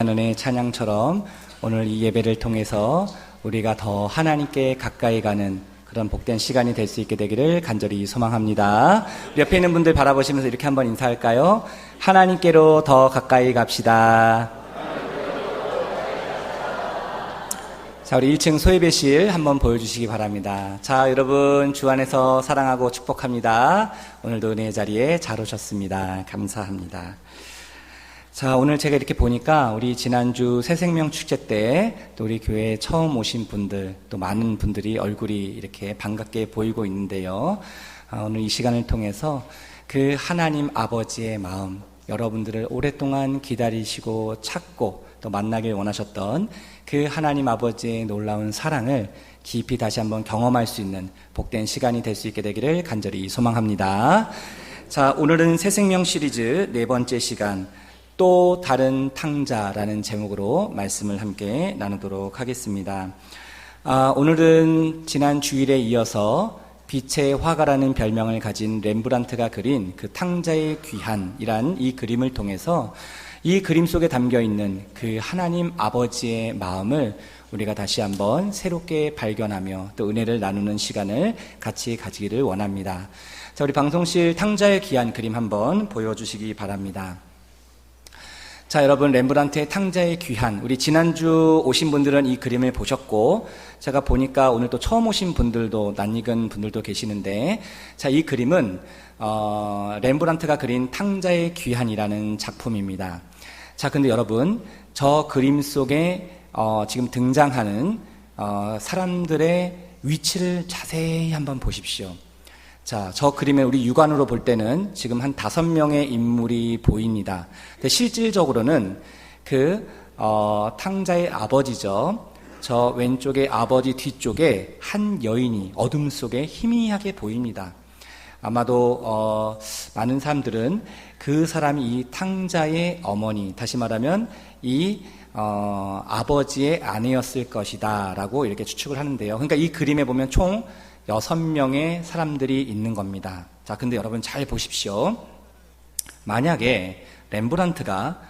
은혜의 찬양처럼 오늘 이 예배를 통해서 우리가 더 하나님께 가까이 가는 그런 복된 시간이 될 수 있게 되기를 간절히 소망합니다. 우리 옆에 있는 분들 바라보시면서 이렇게 한번 인사할까요? 하나님께로 더 가까이 갑시다. 자, 우리 1층 소예배실 한번 보여주시기 바랍니다. 자, 여러분 주 안에서 사랑하고 축복합니다. 오늘도 은혜의 자리에 잘 오셨습니다. 감사합니다. 자, 오늘 제가 이렇게 보니까 우리 지난주 새생명 축제 때 또 우리 교회에 처음 오신 분들, 또 많은 분들이 얼굴이 이렇게 반갑게 보이고 있는데요. 오늘 이 시간을 통해서 그 하나님 아버지의 마음, 여러분들을 오랫동안 기다리시고 찾고 또 만나길 원하셨던 그 하나님 아버지의 놀라운 사랑을 깊이 다시 한번 경험할 수 있는 복된 시간이 될 수 있게 되기를 간절히 소망합니다. 자, 오늘은 새생명 시리즈 네 번째 시간, 또 다른 탕자라는 제목으로 말씀을 함께 나누도록 하겠습니다. 오늘은 지난 주일에 이어서 빛의 화가라는 별명을 가진 렘브란트가 그린 그 탕자의 귀한이란 이 그림을 통해서 이 그림 속에 담겨 있는 그 하나님 아버지의 마음을 우리가 다시 한번 새롭게 발견하며 또 은혜를 나누는 시간을 같이 가지기를 원합니다. 자, 우리 방송실 탕자의 귀한 그림 한번 보여주시기 바랍니다. 자, 여러분, 렘브란트의 탕자의 귀한, 우리 지난주 오신 분들은 이 그림을 보셨고, 제가 보니까 오늘 또 처음 오신 분들도, 낯익은 분들도 계시는데, 자, 이 그림은 렘브란트가 그린 탕자의 귀한이라는 작품입니다. 자, 근데 여러분, 저 그림 속에 지금 등장하는 사람들의 위치를 자세히 한번 보십시오. 자, 저 그림을 우리 육안으로 볼 때는 지금 한 5명의 인물이 보입니다. 근데 실질적으로는 그 탕자의 아버지죠. 저 왼쪽에 아버지 뒤쪽에 한 여인이 어둠 속에 희미하게 보입니다. 아마도 많은 사람들은 그 사람이 이 탕자의 어머니, 다시 말하면 이 아버지의 아내였을 것이다 라고 이렇게 추측을 하는데요. 그러니까 이 그림에 보면 총 6명의 사람들이 있는 겁니다. 자, 근데 여러분 잘 보십시오. 만약에 렘브란트가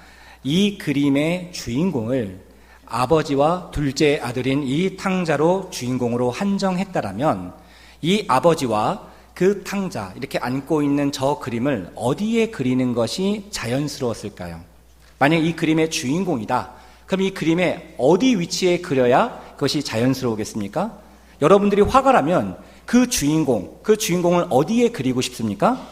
이 그림의 주인공을 아버지와 둘째 아들인 이 탕자로 주인공으로 한정했다라면 이 아버지와 그 탕자, 이렇게 안고 있는 저 그림을 어디에 그리는 것이 자연스러웠을까요? 만약 이 그림의 주인공이다. 그럼 이 그림의 어디 위치에 그려야 그것이 자연스러우겠습니까? 여러분들이 화가라면 그 주인공을 어디에 그리고 싶습니까?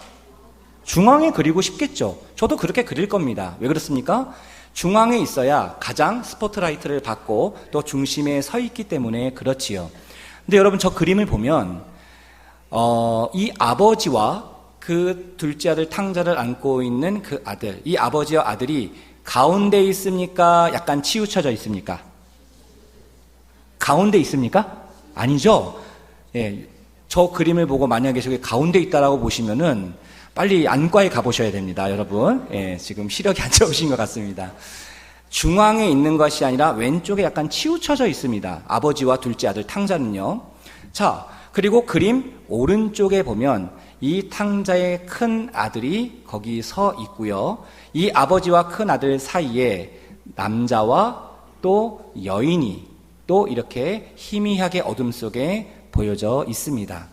중앙에 그리고 싶겠죠. 저도 그렇게 그릴 겁니다. 왜 그렇습니까? 중앙에 있어야 가장 스포트라이트를 받고 또 중심에 서 있기 때문에 그렇지요. 근데 여러분 저 그림을 보면 이 아버지와 그 둘째 아들 탕자를 안고 있는 그 아들, 이 아버지와 아들이 가운데 있습니까? 약간 치우쳐져 있습니까? 가운데 있습니까? 아니죠. 예, 저 그림을 보고 만약에 저게 가운데 있다라고 보시면은 빨리 안과에 가보셔야 됩니다, 여러분. 예, 지금 시력이 안 좋으신 것 같습니다. 중앙에 있는 것이 아니라 왼쪽에 약간 치우쳐져 있습니다. 아버지와 둘째 아들 탕자는요. 자, 그리고 그림 오른쪽에 보면 이 탕자의 큰 아들이 거기 서 있고요. 이 아버지와 큰 아들 사이에 남자와 또 여인이 또 이렇게 희미하게 어둠 속에 보여져 있습니다.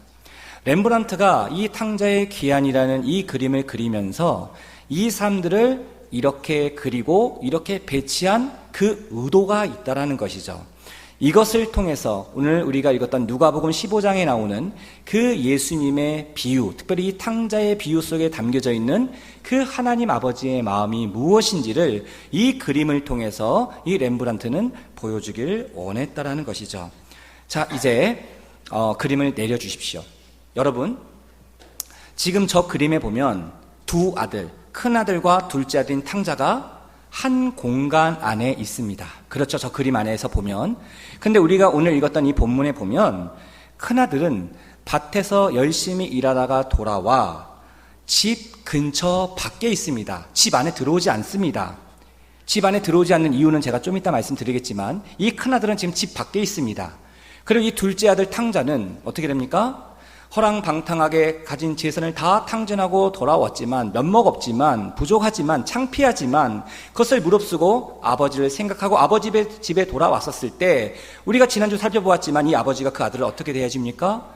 렘브란트가 이 탕자의 귀한이라는 이 그림을 그리면서 이 사람들을 이렇게 그리고 이렇게 배치한 그 의도가 있다라는 것이죠. 이것을 통해서 오늘 우리가 읽었던 누가복음 15장에 나오는 그 예수님의 비유, 특별히 이 탕자의 비유 속에 담겨져 있는 그 하나님 아버지의 마음이 무엇인지를 이 그림을 통해서 이 렘브란트는 보여주길 원했다라는 것이죠. 자, 이제 그림을 내려주십시오. 여러분, 지금 저 그림에 보면 두 아들, 큰 아들과 둘째 아들인 탕자가 한 공간 안에 있습니다. 그렇죠. 저 그림 안에서 보면. 근데 우리가 오늘 읽었던 이 본문에 보면 큰아들은 밭에서 열심히 일하다가 돌아와 집 근처 밖에 있습니다. 집 안에 들어오지 않습니다. 집 안에 들어오지 않는 이유는 제가 좀 이따 말씀드리겠지만 이 큰아들은 지금 집 밖에 있습니다. 그리고 이 둘째 아들 탕자는 어떻게 됩니까? 허랑방탕하게 가진 재산을 다 탕진하고 돌아왔지만 면목 없지만 부족하지만 창피하지만 그것을 무릅쓰고 아버지를 생각하고 아버지 집에 돌아왔었을 때 우리가 지난주 살펴보았지만 이 아버지가 그 아들을 어떻게 대해줍니까?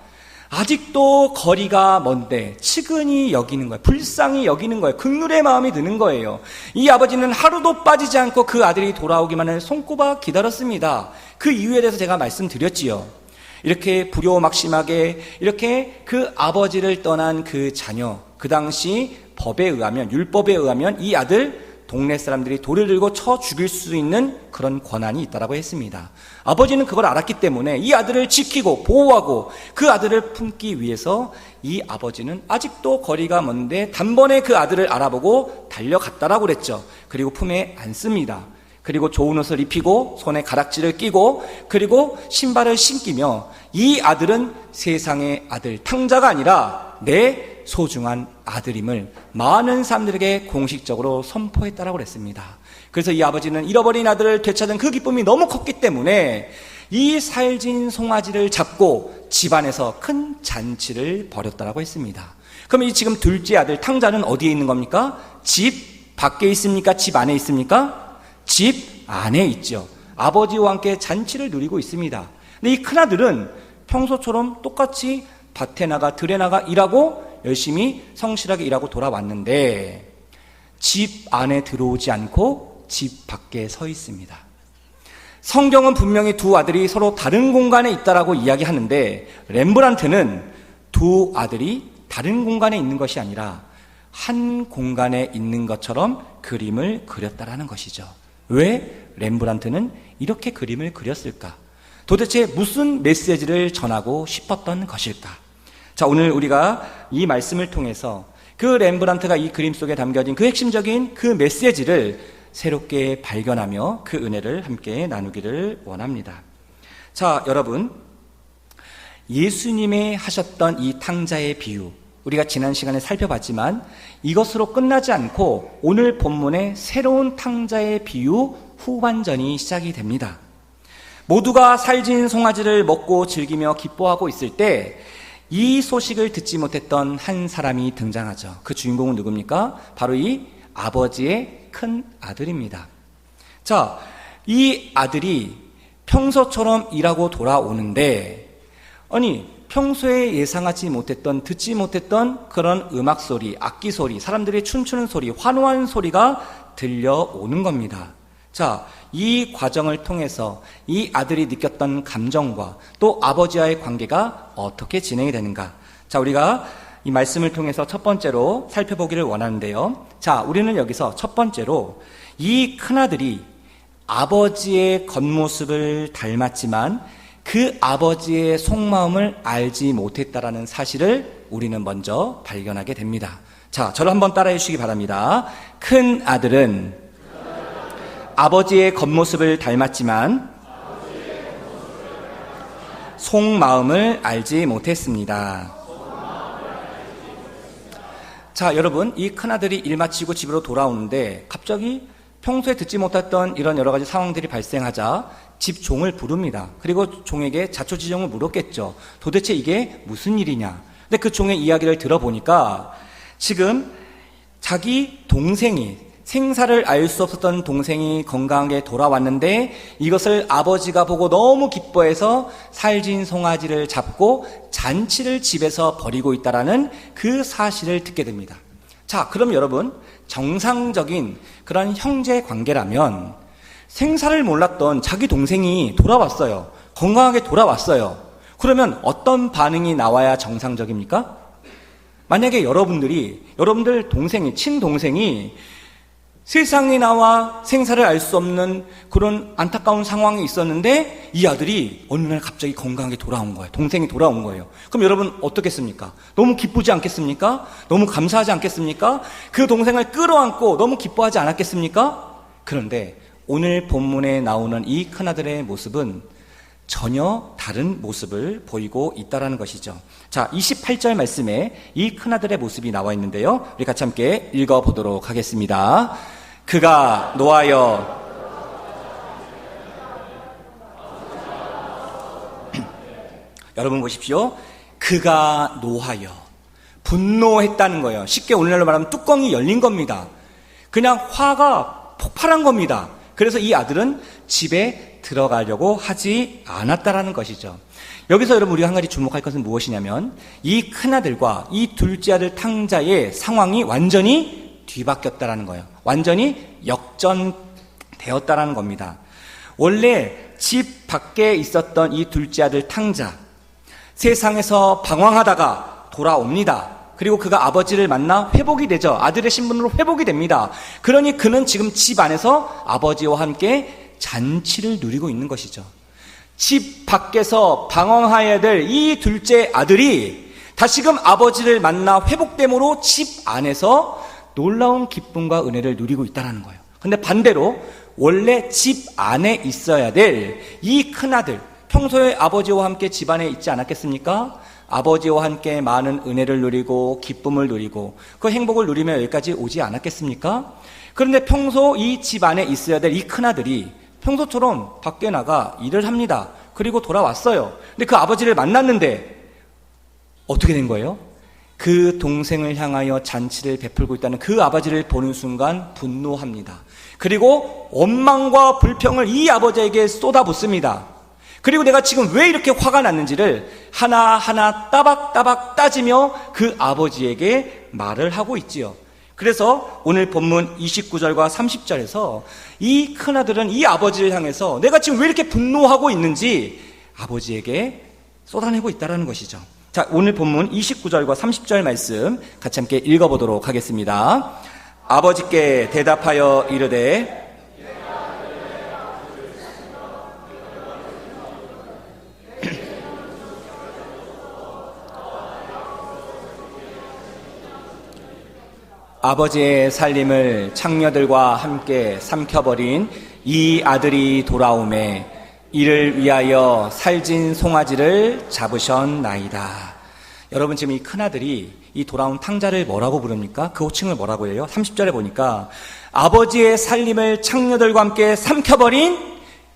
아직도 거리가 먼데 측은히 여기는 거예요. 불쌍히 여기는 거예요. 긍휼의 마음이 드는 거예요. 이 아버지는 하루도 빠지지 않고 그 아들이 돌아오기만을 손꼽아 기다렸습니다. 그 이유에 대해서 제가 말씀드렸지요. 이렇게 불효막심하게 이렇게 그 아버지를 떠난 그 자녀, 그 당시 법에 의하면, 율법에 의하면 이 아들 동네 사람들이 돌을 들고 쳐 죽일 수 있는 그런 권한이 있다고 했습니다. 아버지는 그걸 알았기 때문에 이 아들을 지키고 보호하고 그 아들을 품기 위해서 이 아버지는 아직도 거리가 먼데 단번에 그 아들을 알아보고 달려갔다라고 그랬죠. 그리고 품에 안습니다. 그리고 좋은 옷을 입히고 손에 가락지를 끼고 그리고 신발을 신기며 이 아들은 세상의 아들, 탕자가 아니라 내 소중한 아들임을 많은 사람들에게 공식적으로 선포했다라고 그랬습니다. 그래서 이 아버지는 잃어버린 아들을 되찾은 그 기쁨이 너무 컸기 때문에 이 살진 송아지를 잡고 집안에서 큰 잔치를 벌였다라고 했습니다. 그럼 이 지금 둘째 아들 탕자는 어디에 있는 겁니까? 집 밖에 있습니까? 집 안에 있습니까? 집 안에 있죠. 아버지와 함께 잔치를 누리고 있습니다. 근데 이 큰아들은 평소처럼 똑같이 밭에 나가 들에 나가 일하고 열심히 성실하게 일하고 돌아왔는데 집 안에 들어오지 않고 집 밖에 서 있습니다. 성경은 분명히 두 아들이 서로 다른 공간에 있다라고 이야기하는데 렘브란트는 두 아들이 다른 공간에 있는 것이 아니라 한 공간에 있는 것처럼 그림을 그렸다라는 것이죠. 왜 렘브란트는 이렇게 그림을 그렸을까? 도대체 무슨 메시지를 전하고 싶었던 것일까? 자, 오늘 우리가 이 말씀을 통해서 그 렘브란트가 이 그림 속에 담겨진 그 핵심적인 그 메시지를 새롭게 발견하며 그 은혜를 함께 나누기를 원합니다. 자, 여러분, 예수님이 하셨던 이 탕자의 비유, 우리가 지난 시간에 살펴봤지만 이것으로 끝나지 않고 오늘 본문의 새로운 탕자의 비유 후반전이 시작이 됩니다. 모두가 살진 송아지를 먹고 즐기며 기뻐하고 있을 때 이 소식을 듣지 못했던 한 사람이 등장하죠. 그 주인공은 누굽니까? 바로 이 아버지의 큰 아들입니다. 자, 이 아들이 평소처럼 일하고 돌아오는데 아니 평소에 예상하지 못했던 듣지 못했던 그런 음악 소리, 악기 소리, 사람들이 춤추는 소리, 환호하는 소리가 들려오는 겁니다. 자, 이 과정을 통해서 이 아들이 느꼈던 감정과 또 아버지와의 관계가 어떻게 진행이 되는가? 자, 우리가 이 말씀을 통해서 첫 번째로 살펴보기를 원하는데요. 자, 우리는 여기서 첫 번째로 이 큰아들이 아버지의 겉모습을 닮았지만 그 아버지의 속마음을 알지 못했다라는 사실을 우리는 먼저 발견하게 됩니다. 자, 저를 한번 따라해 주시기 바랍니다. 큰 아들은 아버지의 겉모습을 닮았지만 속마음을 알지 못했습니다. 자, 여러분, 이 큰아들이 일 마치고 집으로 돌아오는데 갑자기 평소에 듣지 못했던 이런 여러 가지 상황들이 발생하자 집 종을 부릅니다. 그리고 종에게 자초지종을 물었겠죠. 도대체 이게 무슨 일이냐? 근데 그 종의 이야기를 들어보니까 지금 자기 동생이 생사를 알 수 없었던 동생이 건강하게 돌아왔는데 이것을 아버지가 보고 너무 기뻐해서 살진 송아지를 잡고 잔치를 집에서 벌이고 있다라는 그 사실을 듣게 됩니다. 자, 그럼 여러분, 정상적인 그런 형제 관계라면 생사를 몰랐던 자기 동생이 돌아왔어요. 건강하게 돌아왔어요. 그러면 어떤 반응이 나와야 정상적입니까? 만약에 여러분들 동생이, 친동생이 세상에 나와 생사를 알 수 없는 그런 안타까운 상황이 있었는데 이 아들이 어느 날 갑자기 건강하게 돌아온 거예요. 동생이 돌아온 거예요. 그럼 여러분 어떻겠습니까? 너무 기쁘지 않겠습니까? 너무 감사하지 않겠습니까? 그 동생을 끌어안고 너무 기뻐하지 않았겠습니까? 그런데 오늘 본문에 나오는 이 큰아들의 모습은 전혀 다른 모습을 보이고 있다는 것이죠. 자, 28절 말씀에 이 큰아들의 모습이 나와 있는데요. 우리 같이 함께 읽어보도록 하겠습니다. 그가 노하여 여러분 보십시오. 그가 노하여 분노했다는 거예요. 쉽게 오늘날로 말하면 뚜껑이 열린 겁니다. 그냥 화가 폭발한 겁니다. 그래서 이 아들은 집에 들어가려고 하지 않았다라는 것이죠. 여기서 여러분 우리가 한 가지 주목할 것은 무엇이냐면 이 큰아들과 이 둘째 아들 탕자의 상황이 완전히 뒤바뀌었다라는 거예요. 완전히 역전되었다라는 겁니다. 원래 집 밖에 있었던 이 둘째 아들 탕자, 세상에서 방황하다가 돌아옵니다. 그리고 그가 아버지를 만나 회복이 되죠. 아들의 신분으로 회복이 됩니다. 그러니 그는 지금 집 안에서 아버지와 함께 잔치를 누리고 있는 것이죠. 집 밖에서 방황해야 될 이 둘째 아들이 다시금 아버지를 만나 회복됨으로 집 안에서 놀라운 기쁨과 은혜를 누리고 있다는 거예요. 근데 반대로 원래 집 안에 있어야 될 이 큰아들, 평소에 아버지와 함께 집안에 있지 않았겠습니까? 아버지와 함께 많은 은혜를 누리고 기쁨을 누리고 그 행복을 누리며 여기까지 오지 않았겠습니까? 그런데 평소 이 집 안에 있어야 될 이 큰아들이 평소처럼 밖에 나가 일을 합니다. 그리고 돌아왔어요. 근데 그 아버지를 만났는데 어떻게 된 거예요? 그 동생을 향하여 잔치를 베풀고 있다는 그 아버지를 보는 순간 분노합니다. 그리고 원망과 불평을 이 아버지에게 쏟아붓습니다. 그리고 내가 지금 왜 이렇게 화가 났는지를 하나하나 따박따박 따지며 그 아버지에게 말을 하고 있지요. 그래서 오늘 본문 29절과 30절에서 이 큰아들은 이 아버지를 향해서 내가 지금 왜 이렇게 분노하고 있는지 아버지에게 쏟아내고 있다는 것이죠. 자, 오늘 본문 29절과 30절 말씀 같이 함께 읽어보도록 하겠습니다. 아버지께 대답하여 이르되 아버지의 살림을 창녀들과 함께 삼켜버린 이 아들이 돌아오매 이를 위하여 살진 송아지를 잡으셨나이다. 여러분 지금 이 큰아들이 이 돌아온 탕자를 뭐라고 부릅니까? 그 호칭을 뭐라고 해요? 30절에 보니까 아버지의 살림을 창녀들과 함께 삼켜버린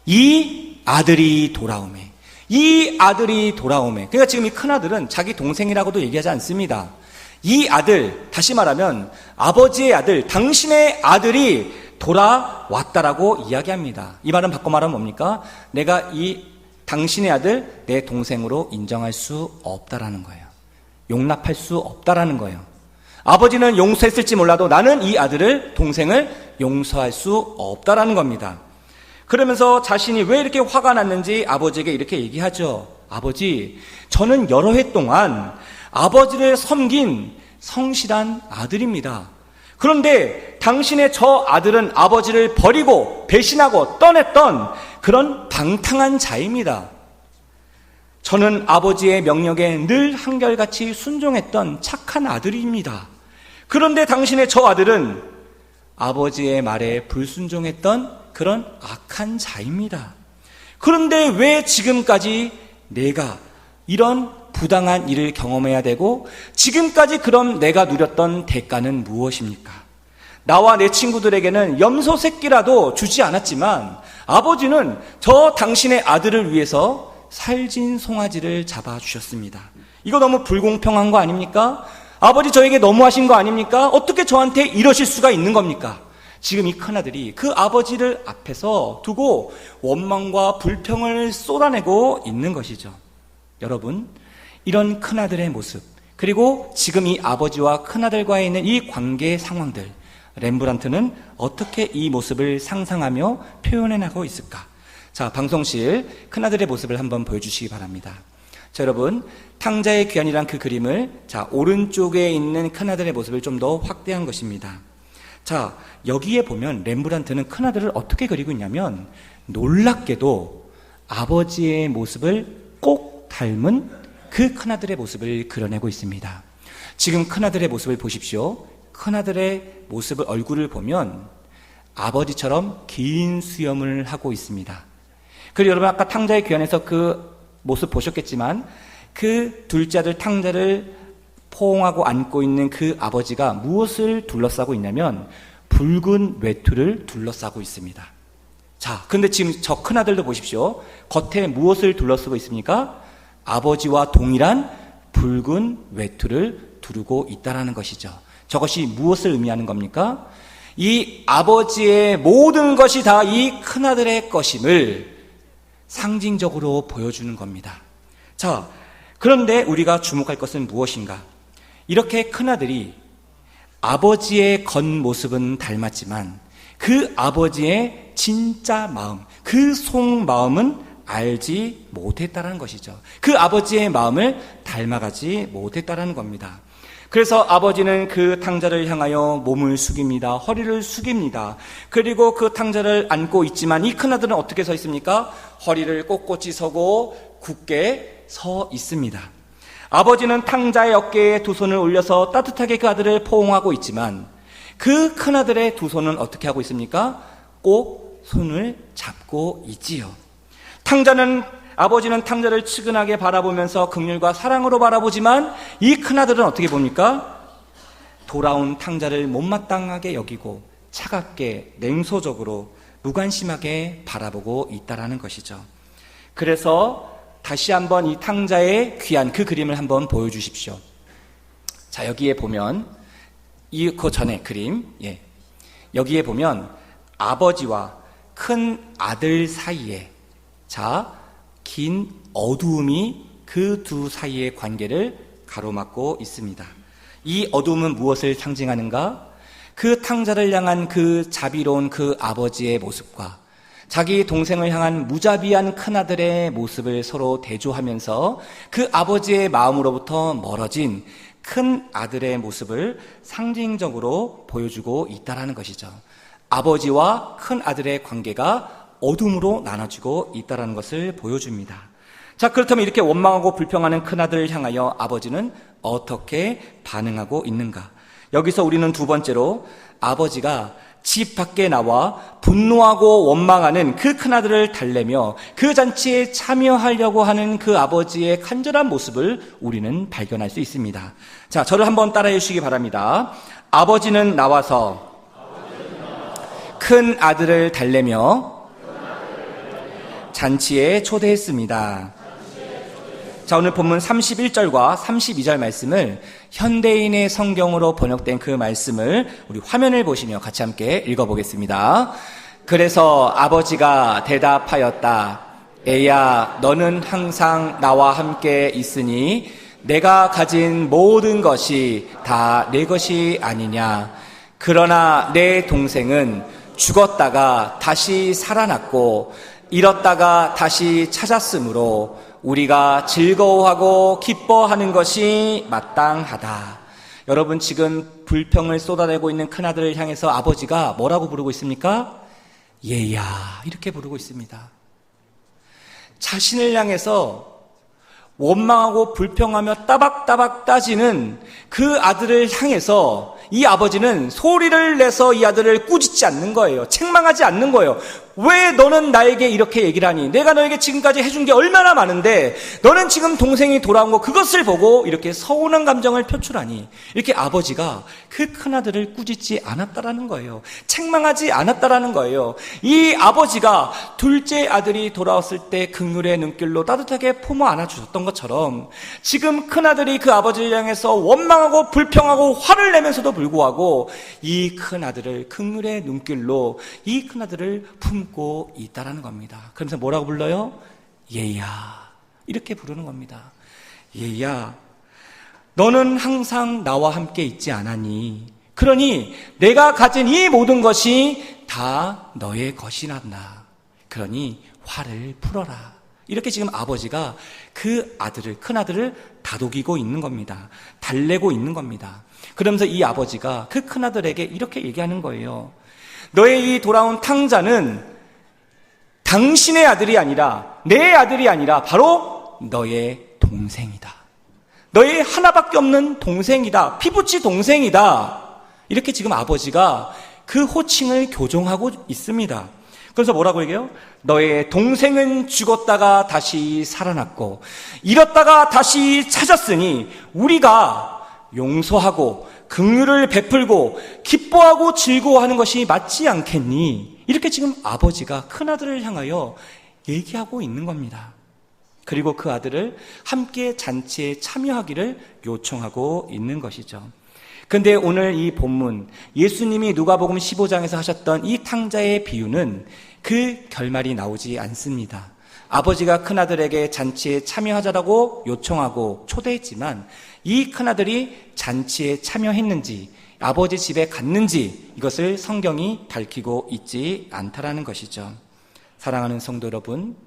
이 아들이 돌아오매, 이 아들이 돌아오매. 그러니까 지금 이 큰아들은 자기 동생이라고도 얘기하지 않습니다. 이 아들, 다시 말하면 아버지의 아들, 당신의 아들이 돌아왔다라고 이야기합니다. 이 말은 바꿔 말하면 뭡니까? 내가 이 당신의 아들 내 동생으로 인정할 수 없다라는 거예요. 용납할 수 없다라는 거예요. 아버지는 용서했을지 몰라도 나는 이 아들을, 동생을 용서할 수 없다라는 겁니다. 그러면서 자신이 왜 이렇게 화가 났는지 아버지에게 이렇게 얘기하죠. 아버지, 저는 여러 해 동안 아버지를 섬긴 성실한 아들입니다. 그런데 당신의 저 아들은 아버지를 버리고 배신하고 떠났던 그런 방탕한 자입니다. 저는 아버지의 명령에 늘 한결같이 순종했던 착한 아들입니다. 그런데 당신의 저 아들은 아버지의 말에 불순종했던 그런 악한 자입니다. 그런데 왜 지금까지 내가 이런 부당한 일을 경험해야 되고 지금까지 그럼 내가 누렸던 대가는 무엇입니까? 나와 내 친구들에게는 염소 새끼라도 주지 않았지만 아버지는 저 당신의 아들을 위해서 살진 송아지를 잡아주셨습니다. 이거 너무 불공평한 거 아닙니까? 아버지 저에게 너무하신 거 아닙니까? 어떻게 저한테 이러실 수가 있는 겁니까? 지금 이 큰아들이 그 아버지를 앞에서 두고 원망과 불평을 쏟아내고 있는 것이죠. 여러분, 이런 큰아들의 모습, 그리고 지금 이 아버지와 큰아들과의 있는 이 관계의 상황들, 렘브란트는 어떻게 이 모습을 상상하며 표현해나가고 있을까? 자, 방송실 큰아들의 모습을 한번 보여주시기 바랍니다. 자, 여러분, 탕자의 귀환이란 그 그림을 자, 오른쪽에 있는 큰아들의 모습을 좀 더 확대한 것입니다. 자, 여기에 보면 렘브란트는 큰아들을 어떻게 그리고 있냐면 놀랍게도 아버지의 모습을 꼭 닮은 그 큰아들의 모습을 그려내고 있습니다. 지금 큰아들의 모습을 보십시오. 큰아들의 모습을, 얼굴을 보면 아버지처럼 긴 수염을 하고 있습니다. 그리고 여러분 아까 탕자의 귀환에서 그 모습 보셨겠지만 그 둘째 아들 탕자를 포옹하고 안고 있는 그 아버지가 무엇을 둘러싸고 있냐면 붉은 외투를 둘러싸고 있습니다. 자, 근데 지금 저 큰아들도 보십시오. 겉에 무엇을 둘러쓰고 있습니까? 아버지와 동일한 붉은 외투를 두르고 있다라는 것이죠. 저것이 무엇을 의미하는 겁니까? 이 아버지의 모든 것이 다 이 큰아들의 것임을 상징적으로 보여주는 겁니다. 자, 그런데 우리가 주목할 것은 무엇인가? 이렇게 큰아들이 아버지의 겉모습은 닮았지만 그 아버지의 진짜 마음, 그 속마음은 알지 못했다는 것이죠. 그 아버지의 마음을 닮아가지 못했다는 겁니다. 그래서 아버지는 그 탕자를 향하여 몸을 숙입니다. 허리를 숙입니다. 그리고 그 탕자를 안고 있지만 이 큰아들은 어떻게 서 있습니까? 허리를 꼿꼿이 서고 굳게 서 있습니다. 아버지는 탕자의 어깨에 두 손을 올려서 따뜻하게 그 아들을 포옹하고 있지만 그 큰아들의 두 손은 어떻게 하고 있습니까? 꼭 손을 잡고 있지요. 아버지는 탕자를 측은하게 바라보면서 긍휼과 사랑으로 바라보지만 이 큰아들은 어떻게 봅니까? 돌아온 탕자를 못마땅하게 여기고 차갑게 냉소적으로 무관심하게 바라보고 있다라는 것이죠. 그래서 다시 한번 이 탕자의 귀한 그 그림을 한번 보여주십시오. 자, 여기에 보면 그 전에 그림, 여기에 보면 아버지와 큰 아들 사이에 긴 어두움이 그 두 사이의 관계를 가로막고 있습니다. 이 어두움은 무엇을 상징하는가? 그 탕자를 향한 그 자비로운 그 아버지의 모습과 자기 동생을 향한 무자비한 큰아들의 모습을 서로 대조하면서 그 아버지의 마음으로부터 멀어진 큰 아들의 모습을 상징적으로 보여주고 있다는 것이죠. 아버지와 큰 아들의 관계가 어둠으로 나눠지고 있다는 것을 보여줍니다. 자, 그렇다면 이렇게 원망하고 불평하는 큰아들을 향하여 아버지는 어떻게 반응하고 있는가? 여기서 우리는 두 번째로 아버지가 집 밖에 나와 분노하고 원망하는 그 큰아들을 달래며 그 잔치에 참여하려고 하는 그 아버지의 간절한 모습을 우리는 발견할 수 있습니다. 자, 저를 한번 따라해 주시기 바랍니다. 아버지는 나와서 큰 아들을 달래며 잔치에 초대했습니다. 자, 오늘 본문 31절과 32절 말씀을 현대인의 성경으로 번역된 그 말씀을 우리 화면을 보시며 같이 함께 읽어보겠습니다. 그래서 아버지가 대답하였다. 애야, 너는 항상 나와 함께 있으니 내가 가진 모든 것이 다 내 것이 아니냐. 그러나 내 동생은 죽었다가 다시 살아났고 잃었다가 다시 찾았으므로 우리가 즐거워하고 기뻐하는 것이 마땅하다. 여러분, 지금 불평을 쏟아내고 있는 큰아들을 향해서 아버지가 뭐라고 부르고 있습니까? 얘야, 이렇게 부르고 있습니다. 자신을 향해서 원망하고 불평하며 따박따박 따지는 그 아들을 향해서 이 아버지는 소리를 내서 이 아들을 꾸짖지 않는 거예요. 책망하지 않는 거예요. 왜 너는 나에게 이렇게 얘기를 하니? 내가 너에게 지금까지 해준 게 얼마나 많은데 너는 지금 동생이 돌아온 거 그것을 보고 이렇게 서운한 감정을 표출하니? 이렇게 아버지가 그 큰아들을 꾸짖지 않았다라는 거예요. 책망하지 않았다라는 거예요. 이 아버지가 둘째 아들이 돌아왔을 때 긍휼의 눈길로 따뜻하게 품어 안아주셨던 것처럼 지금 큰아들이 그 아버지를 향해서 원망하고 불평하고 화를 내면서도 불구하고 이 큰아들을 긍휼의 눈길로 이 큰아들을 품고 있다라는 겁니다. 그러면서 뭐라고 불러요? 얘야, 이렇게 부르는 겁니다. 얘야, 너는 항상 나와 함께 있지 않았니? 그러니 내가 가진 이 모든 것이 다 너의 것이란다. 그러니 화를 풀어라. 이렇게 지금 아버지가 그 아들을, 큰아들을 다독이고 있는 겁니다. 달래고 있는 겁니다. 그러면서 이 아버지가 그 큰아들에게 이렇게 얘기하는 거예요. 너의 이 돌아온 탕자는 당신의 아들이 아니라, 내 아들이 아니라 바로 너의 동생이다. 너의 하나밖에 없는 동생이다. 피부치 동생이다. 이렇게 지금 아버지가 그 호칭을 교정하고 있습니다. 그래서 뭐라고 얘기해요? 너의 동생은 죽었다가 다시 살아났고 잃었다가 다시 찾았으니 우리가 용서하고 긍휼을 베풀고 기뻐하고 즐거워하는 것이 맞지 않겠니? 이렇게 지금 아버지가 큰아들을 향하여 얘기하고 있는 겁니다. 그리고 그 아들을 함께 잔치에 참여하기를 요청하고 있는 것이죠. 근데 오늘 이 본문, 예수님이 누가복음 15장에서 하셨던 이 탕자의 비유는 그 결말이 나오지 않습니다. 아버지가 큰아들에게 잔치에 참여하자라고 요청하고 초대했지만 이 큰아들이 잔치에 참여했는지 아버지 집에 갔는지 이것을 성경이 밝히고 있지 않다라는 것이죠. 사랑하는 성도 여러분,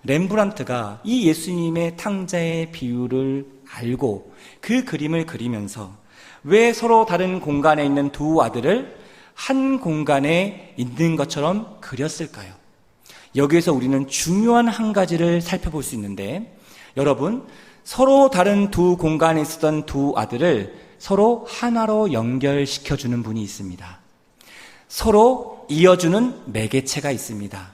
렘브란트가 이 예수님의 탕자의 비유를 알고 그 그림을 그리면서 왜 서로 다른 공간에 있는 두 아들을 한 공간에 있는 것처럼 그렸을까요? 여기에서 우리는 중요한 한 가지를 살펴볼 수 있는데, 여러분, 서로 다른 두 공간에 있었던 두 아들을 서로 하나로 연결시켜주는 분이 있습니다. 서로 이어주는 매개체가 있습니다.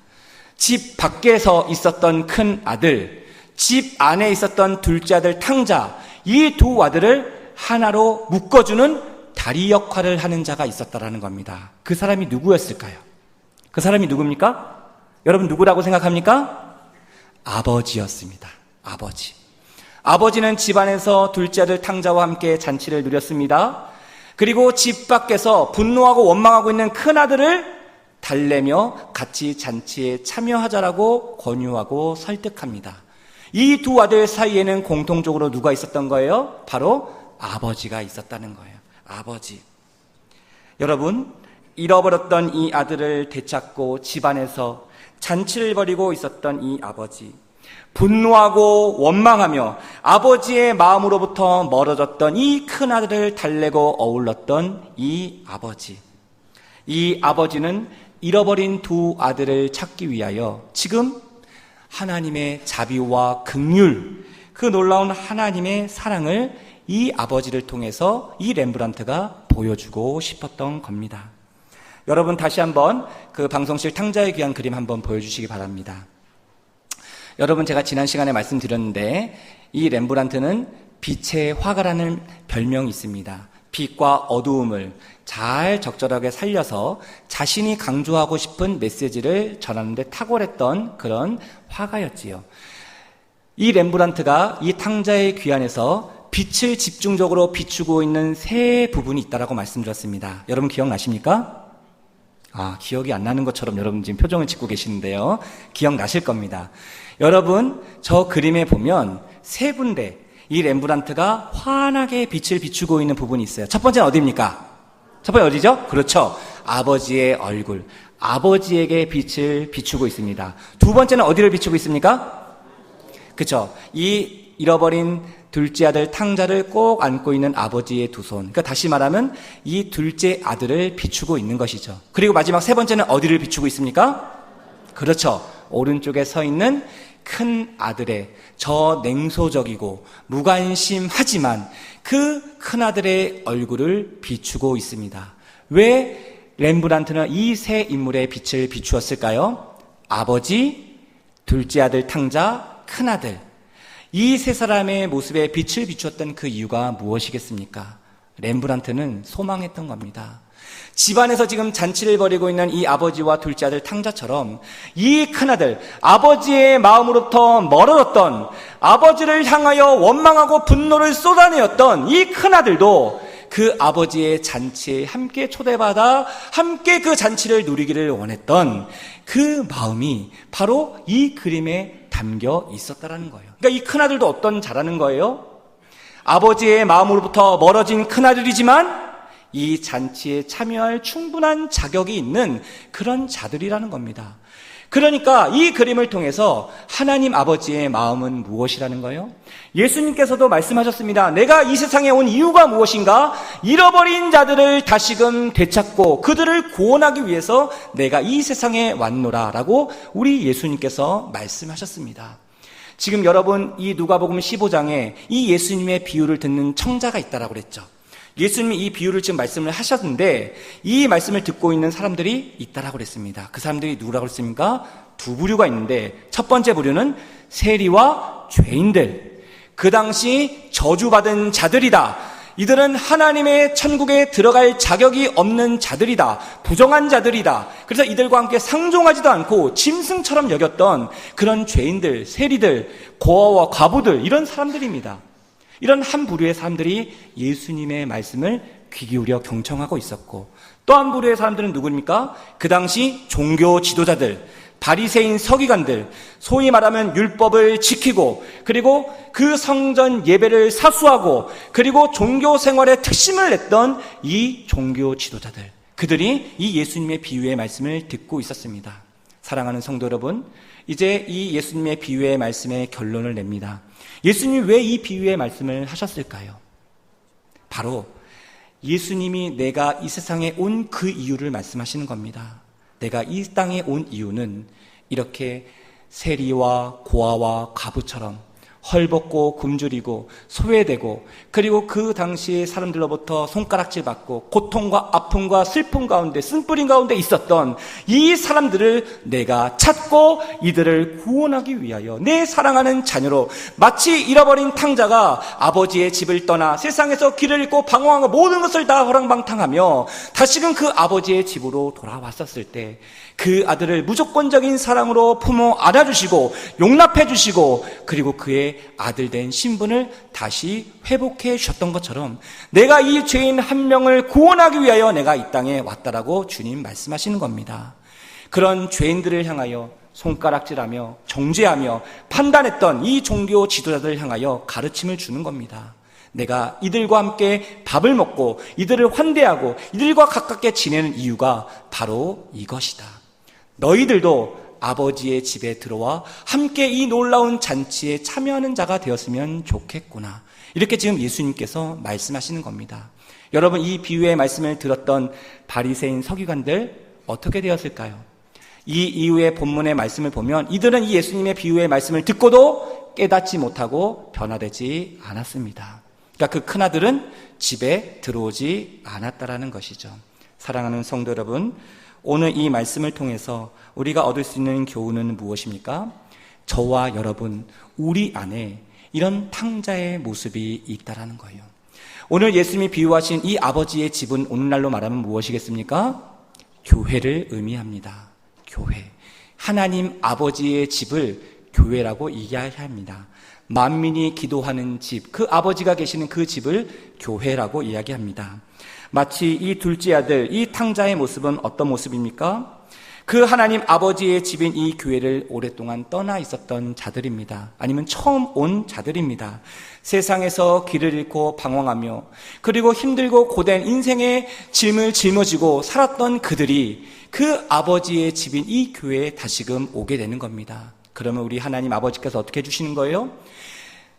집 밖에서 있었던 큰 아들, 집 안에 있었던 둘째 아들 탕자, 이 두 아들을 하나로 묶어주는 다리 역할을 하는 자가 있었다라는 겁니다. 그 사람이 누구였을까요? 그 사람이 누굽니까? 여러분 누구라고 생각합니까? 아버지였습니다. 아버지. 아버지는 집안에서 둘째 아들 탕자와 함께 잔치를 누렸습니다. 그리고 집 밖에서 분노하고 원망하고 있는 큰아들을 달래며 같이 잔치에 참여하자라고 권유하고 설득합니다. 이 두 아들 사이에는 공통적으로 누가 있었던 거예요? 바로 아버지가 있었다는 거예요. 아버지. 여러분, 잃어버렸던 이 아들을 되찾고 집안에서 잔치를 벌이고 있었던 이 아버지, 분노하고 원망하며 아버지의 마음으로부터 멀어졌던 이 큰아들을 달래고 어울렀던 이 아버지. 이 아버지는 잃어버린 두 아들을 찾기 위하여 지금 하나님의 자비와 긍휼, 그 놀라운 하나님의 사랑을 이 아버지를 통해서 이 렘브란트가 보여주고 싶었던 겁니다. 여러분 다시 한번 그 방송실 탕자의 귀한 그림 한번 보여주시기 바랍니다. 여러분 제가 지난 시간에 말씀드렸는데 이 렘브란트는 빛의 화가라는 별명이 있습니다. 빛과 어두움을 잘 적절하게 살려서 자신이 강조하고 싶은 메시지를 전하는 데 탁월했던 그런 화가였지요. 이 렘브란트가 이 탕자의 귀환에서 빛을 집중적으로 비추고 있는 세 부분이 있다라고 말씀드렸습니다. 여러분 기억나십니까? 기억이 안 나는 것처럼 여러분 지금 표정을 짓고 계시는데요. 기억나실 겁니다. 여러분, 저 그림에 보면 세 군데 이 렘브란트가 환하게 빛을 비추고 있는 부분이 있어요. 첫 번째는 어디입니까? 첫 번째 어디죠? 그렇죠. 아버지의 얼굴. 아버지에게 빛을 비추고 있습니다. 두 번째는 어디를 비추고 있습니까? 그렇죠. 이 잃어버린 둘째 아들 탕자를 꼭 안고 있는 아버지의 두 손. 그러니까 다시 말하면 이 둘째 아들을 비추고 있는 것이죠. 그리고 마지막 세 번째는 어디를 비추고 있습니까? 그렇죠. 오른쪽에 서 있는 큰 아들의 저 냉소적이고 무관심하지만 그 큰 아들의 얼굴을 비추고 있습니다. 왜 렘브란트는 이 세 인물의 빛을 비추었을까요? 아버지, 둘째 아들 탕자, 큰 아들. 이 세 사람의 모습에 빛을 비추었던 그 이유가 무엇이겠습니까? 렘브란트는 소망했던 겁니다. 집안에서 지금 잔치를 벌이고 있는 이 아버지와 둘째 아들 탕자처럼 이 큰아들, 아버지의 마음으로부터 멀어졌던, 아버지를 향하여 원망하고 분노를 쏟아내었던 이 큰아들도 그 아버지의 잔치에 함께 초대받아 함께 그 잔치를 누리기를 원했던 그 마음이 바로 이 그림에 담겨 있었다라는 거예요. 그러니까 이 큰아들도 어떤 자라는 거예요? 아버지의 마음으로부터 멀어진 큰아들이지만 이 잔치에 참여할 충분한 자격이 있는 그런 자들이라는 겁니다. 그러니까 이 그림을 통해서 하나님 아버지의 마음은 무엇이라는 거예요? 예수님께서도 말씀하셨습니다. 내가 이 세상에 온 이유가 무엇인가? 잃어버린 자들을 다시금 되찾고 그들을 구원하기 위해서 내가 이 세상에 왔노라 라고 우리 예수님께서 말씀하셨습니다. 지금 여러분 이 누가복음 15장에 이 예수님의 비유를 듣는 청자가 있다라고 그랬죠. 예수님이 이 비유를 지금 말씀을 하셨는데 이 말씀을 듣고 있는 사람들이 있다라고 그랬습니다. 그 사람들이 누구라고 그랬습니까? 두 부류가 있는데 첫 번째 부류는 세리와 죄인들. 그 당시 저주받은 자들이다. 이들은 하나님의 천국에 들어갈 자격이 없는 자들이다. 부정한 자들이다. 그래서 이들과 함께 상종하지도 않고 짐승처럼 여겼던 그런 죄인들, 세리들, 고아와 과부들, 이런 사람들입니다. 이런 한 부류의 사람들이 예수님의 말씀을 귀 기울여 경청하고 있었고, 또 한 부류의 사람들은 누구입니까? 그 당시 종교 지도자들, 바리새인 서기관들, 소위 말하면 율법을 지키고, 그리고 그 성전 예배를 사수하고, 그리고 종교 생활에 특심을 냈던 이 종교 지도자들, 그들이 이 예수님의 비유의 말씀을 듣고 있었습니다. 사랑하는 성도 여러분, 이제 이 예수님의 비유의 말씀의 결론을 냅니다. 예수님이 왜 이 비유의 말씀을 하셨을까요? 바로 예수님이 내가 이 세상에 온 그 이유를 말씀하시는 겁니다. 내가 이 땅에 온 이유는 이렇게 세리와 고아와 과부처럼 헐벗고 굶주리고 소외되고, 그리고 그 당시에 사람들로부터 손가락질 받고 고통과 아픔과 슬픔 가운데, 쓴뿌림 가운데 있었던 이 사람들을 내가 찾고 이들을 구원하기 위하여 내 사랑하는 자녀로, 마치 잃어버린 탕자가 아버지의 집을 떠나 세상에서 길을 잃고 방황하고 모든 것을 다 허랑방탕하며 다시금 그 아버지의 집으로 돌아왔었을 때 그 아들을 무조건적인 사랑으로 품어 안아주시고 용납해 주시고, 그리고 그의 아들 된 신분을 다시 회복해 주셨던 것처럼 내가 이 죄인 한 명을 구원하기 위하여 내가 이 땅에 왔다라고 주님 말씀하시는 겁니다. 그런 죄인들을 향하여 손가락질하며 정죄하며 판단했던 이 종교 지도자들을 향하여 가르침을 주는 겁니다. 내가 이들과 함께 밥을 먹고 이들을 환대하고 이들과 가깝게 지내는 이유가 바로 이것이다. 너희들도 아버지의 집에 들어와 함께 이 놀라운 잔치에 참여하는 자가 되었으면 좋겠구나. 이렇게 지금 예수님께서 말씀하시는 겁니다. 여러분, 이 비유의 말씀을 들었던 바리새인 서기관들 어떻게 되었을까요? 이 이후의 본문의 말씀을 보면 이들은 이 예수님의 비유의 말씀을 듣고도 깨닫지 못하고 변화되지 않았습니다. 그러니까 그 큰아들은 집에 들어오지 않았다라는 것이죠. 사랑하는 성도 여러분, 오늘 이 말씀을 통해서 우리가 얻을 수 있는 교훈은 무엇입니까? 저와 여러분, 우리 안에 이런 탕자의 모습이 있다라는 거예요. 오늘 예수님이 비유하신 이 아버지의 집은 오늘날로 말하면 무엇이겠습니까? 교회를 의미합니다. 교회. 하나님 아버지의 집을 교회라고 이해해야 합니다. 만민이 기도하는 집, 그 아버지가 계시는 그 집을 교회라고 이야기합니다. 마치 이 둘째 아들, 이 탕자의 모습은 어떤 모습입니까? 그 하나님 아버지의 집인 이 교회를 오랫동안 떠나 있었던 자들입니다. 아니면 처음 온 자들입니다. 세상에서 길을 잃고 방황하며, 그리고 힘들고 고된 인생의 짐을 짊어지고 살았던 그들이 그 아버지의 집인 이 교회에 다시금 오게 되는 겁니다. 그러면 우리 하나님 아버지께서 어떻게 해주시는 거예요?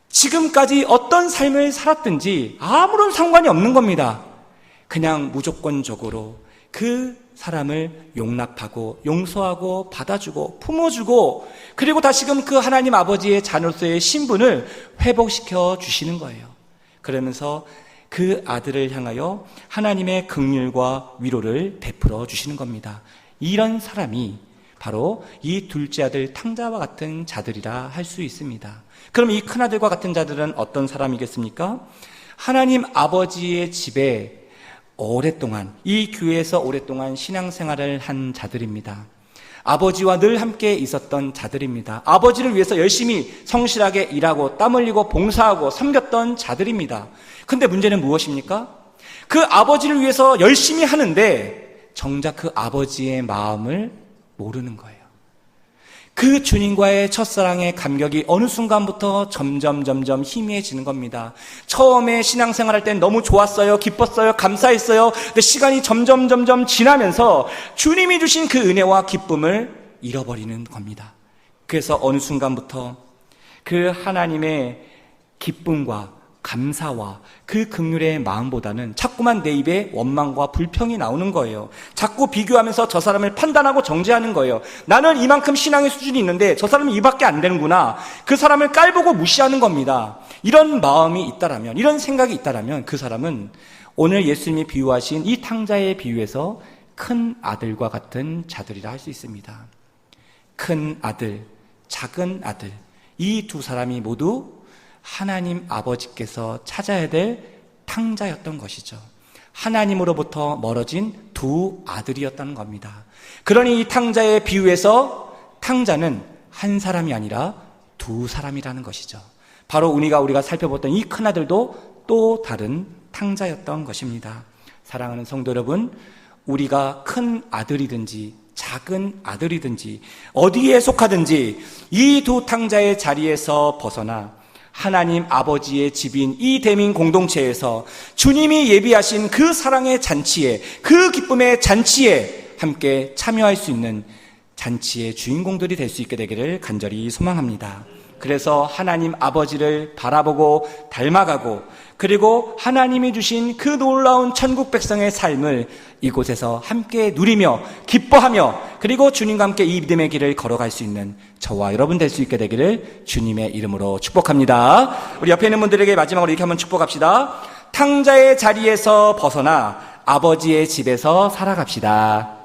지금까지 어떤 삶을 살았든지 아무런 상관이 없는 겁니다. 그냥 무조건적으로 그 사람을 용납하고 용서하고 받아주고 품어주고, 그리고 다시금 그 하나님 아버지의 자녀로서의 신분을 회복시켜 주시는 거예요. 그러면서 그 아들을 향하여 하나님의 긍휼과 위로를 베풀어 주시는 겁니다. 이런 사람이 바로 이 둘째 아들 탕자와 같은 자들이라 할 수 있습니다. 그럼 이 큰아들과 같은 자들은 어떤 사람이겠습니까? 하나님 아버지의 집에 오랫동안, 이 교회에서 오랫동안 신앙생활을 한 자들입니다. 아버지와 늘 함께 있었던 자들입니다. 아버지를 위해서 열심히 성실하게 일하고 땀 흘리고 봉사하고 섬겼던 자들입니다. 근데 문제는 무엇입니까? 그 아버지를 위해서 열심히 하는데 정작 그 아버지의 마음을 모르는 거예요. 그 주님과의 첫사랑의 감격이 어느 순간부터 점점 희미해지는 겁니다. 처음에 신앙생활할 땐 너무 좋았어요, 기뻤어요, 감사했어요. 근데 시간이 점점 지나면서 주님이 주신 그 은혜와 기쁨을 잃어버리는 겁니다. 그래서 어느 순간부터 그 하나님의 기쁨과 감사와 그 긍휼의 마음보다는 자꾸만 내 입에 원망과 불평이 나오는 거예요. 자꾸 비교하면서 저 사람을 판단하고 정죄하는 거예요. 나는 이만큼 신앙의 수준이 있는데 저 사람은 이밖에 안 되는구나. 그 사람을 깔보고 무시하는 겁니다. 이런 마음이 있다라면, 이런 생각이 있다라면 그 사람은 오늘 예수님이 비유하신 이 탕자의 비유에서 큰 아들과 같은 자들이라 할 수 있습니다. 큰 아들, 작은 아들, 이 두 사람이 모두 하나님 아버지께서 찾아야 될 탕자였던 것이죠. 하나님으로부터 멀어진 두 아들이었다는 겁니다. 그러니 이 탕자의 비유에서 탕자는 한 사람이 아니라 두 사람이라는 것이죠. 바로 우리가 살펴봤던 이 큰아들도 또 다른 탕자였던 것입니다. 사랑하는 성도 여러분, 우리가 큰 아들이든지 작은 아들이든지 어디에 속하든지 이 두 탕자의 자리에서 벗어나 하나님 아버지의 집인 이 대민 공동체에서 주님이 예비하신 그 사랑의 잔치에, 그 기쁨의 잔치에 함께 참여할 수 있는 잔치의 주인공들이 될 수 있게 되기를 간절히 소망합니다. 그래서 하나님 아버지를 바라보고 닮아가고, 그리고 하나님이 주신 그 놀라운 천국 백성의 삶을 이곳에서 함께 누리며 기뻐하며, 그리고 주님과 함께 이 믿음의 길을 걸어갈 수 있는 저와 여러분 될 수 있게 되기를 주님의 이름으로 축복합니다. 우리 옆에 있는 분들에게 마지막으로 이렇게 한번 축복합시다. 탕자의 자리에서 벗어나 아버지의 집에서 살아갑시다.